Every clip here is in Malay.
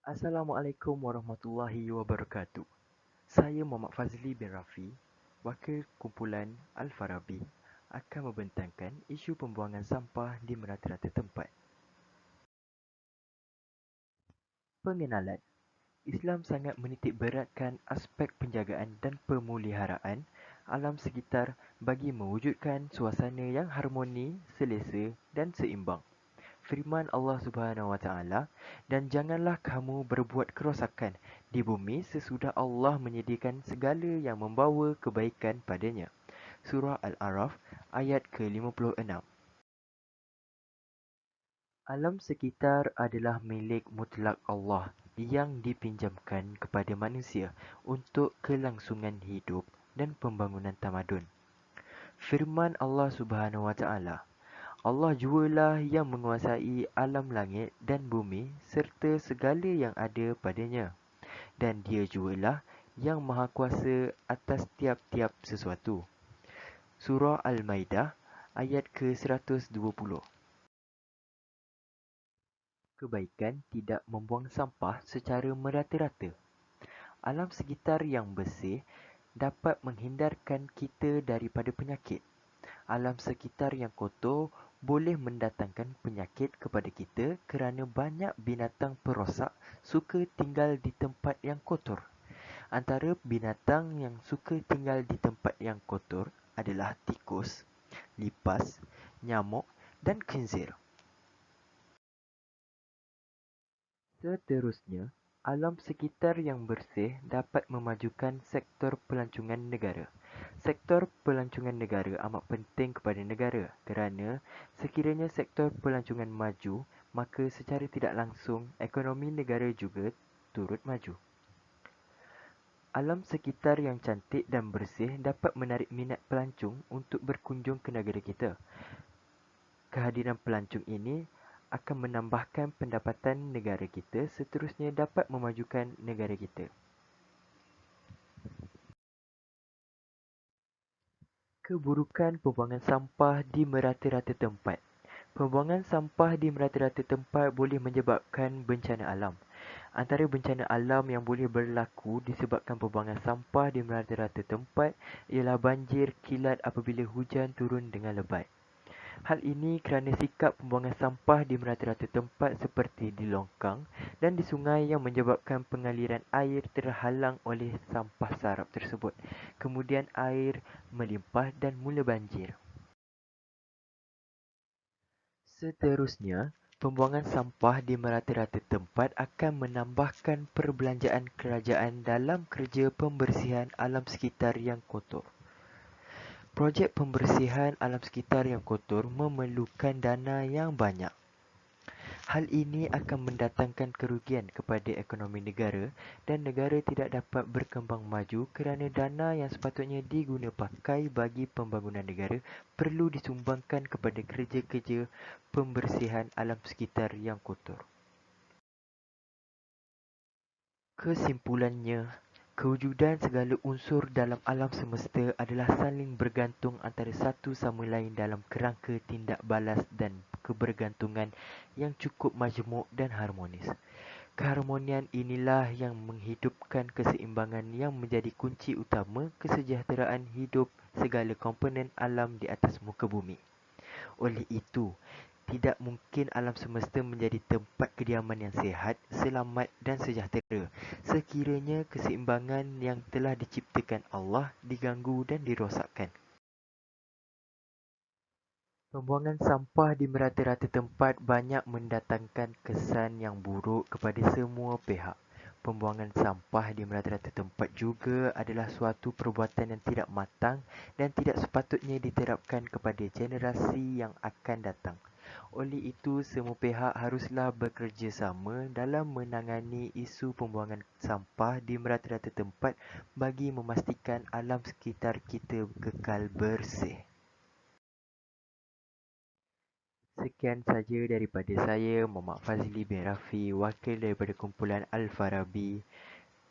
Assalamualaikum warahmatullahi wabarakatuh. Saya Muhammad Fazli bin Rafi, Wakil Kumpulan Al-Farabi, akan membentangkan isu pembuangan sampah di merata-rata tempat. Pengenalan. Islam sangat menitik beratkan aspek penjagaan dan pemuliharaan alam sekitar bagi mewujudkan suasana yang harmoni, selesa dan seimbang. Firman Allah Subhanahu Wa Taala, dan janganlah kamu berbuat kerosakan di bumi sesudah Allah menyediakan segala yang membawa kebaikan padanya. Surah Al-A'raf ayat ke-56. Alam sekitar adalah milik mutlak Allah yang dipinjamkan kepada manusia untuk kelangsungan hidup dan pembangunan tamadun. Firman Allah Subhanahu Wa Taala, Allah jualah yang menguasai alam langit dan bumi serta segala yang ada padanya. Dan dia jualah yang maha kuasa atas tiap-tiap sesuatu. Surah Al-Maidah ayat ke-120. Kebaikan tidak membuang sampah secara merata-rata. Alam sekitar yang bersih dapat menghindarkan kita daripada penyakit. Alam sekitar yang kotor boleh mendatangkan penyakit kepada kita kerana banyak binatang perosak suka tinggal di tempat yang kotor. Antara binatang yang suka tinggal di tempat yang kotor adalah tikus, lipas, nyamuk dan khinzir. Seterusnya, alam sekitar yang bersih dapat memajukan sektor pelancongan negara. Sektor pelancongan negara amat penting kepada negara kerana sekiranya sektor pelancongan maju, maka secara tidak langsung ekonomi negara juga turut maju. Alam sekitar yang cantik dan bersih dapat menarik minat pelancong untuk berkunjung ke negara kita. Kehadiran pelancong ini akan menambahkan pendapatan negara kita, seterusnya dapat memajukan negara kita. Keburukan pembuangan sampah di merata-rata tempat. Pembuangan sampah di merata-rata tempat boleh menyebabkan bencana alam. Antara bencana alam yang boleh berlaku disebabkan pembuangan sampah di merata-rata tempat ialah banjir kilat apabila hujan turun dengan lebat. Hal ini kerana sikap pembuangan sampah di merata-rata tempat seperti di longkang dan di sungai yang menyebabkan pengaliran air terhalang oleh sampah sarap tersebut. Kemudian air melimpah dan mula banjir. Seterusnya, pembuangan sampah di merata-rata tempat akan menambahkan perbelanjaan kerajaan dalam kerja pembersihan alam sekitar yang kotor. Projek pembersihan alam sekitar yang kotor memerlukan dana yang banyak. Hal ini akan mendatangkan kerugian kepada ekonomi negara dan negara tidak dapat berkembang maju kerana dana yang sepatutnya diguna pakai bagi pembangunan negara perlu disumbangkan kepada kerja-kerja pembersihan alam sekitar yang kotor. Kesimpulannya, kewujudan segala unsur dalam alam semesta adalah saling bergantung antara satu sama lain dalam kerangka tindak balas dan kebergantungan yang cukup majmuk dan harmonis. Keharmonian inilah yang menghidupkan keseimbangan yang menjadi kunci utama kesejahteraan hidup segala komponen alam di atas muka bumi. Oleh itu, tidak mungkin alam semesta menjadi tempat kediaman yang sihat, selamat dan sejahtera sekiranya keseimbangan yang telah diciptakan Allah diganggu dan dirosakkan. Pembuangan sampah di merata-rata tempat banyak mendatangkan kesan yang buruk kepada semua pihak. Pembuangan sampah di merata-rata tempat juga adalah suatu perbuatan yang tidak matang dan tidak sepatutnya diterapkan kepada generasi yang akan datang. Oleh itu, semua pihak haruslah bekerjasama dalam menangani isu pembuangan sampah di merata-rata tempat bagi memastikan alam sekitar kita kekal bersih. Sekian saja daripada saya, Muhammad Fazli bin Rafi, wakil daripada kumpulan Al-Farabi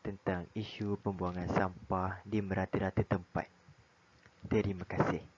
tentang isu pembuangan sampah di merata-rata tempat. Terima kasih.